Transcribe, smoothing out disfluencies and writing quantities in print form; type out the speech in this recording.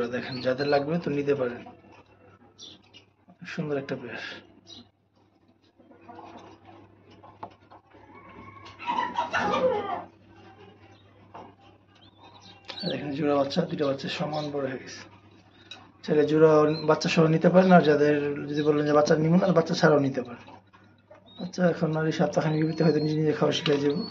জোড়া দেখেন, যাদের লাগবে তো নিতে পারেন। সুন্দর একটা পেয়ার। দেখেন জোড়া বাচ্চা, দুইটা বাচ্চা সমান বড় হয়ে গেছে। চাইলে জোড়া বাচ্চা সহ নিতে পারেন, আর যাদের যদি বলেন যে বাচ্চা নিব না, বাচ্চা ছাড়াও নিতে পারেন। বাচ্চা এখন আর এই সপ্তাহখানেকের ভিতরে হয়তো নিজে নিজে খাওয়া শিখে যাবো।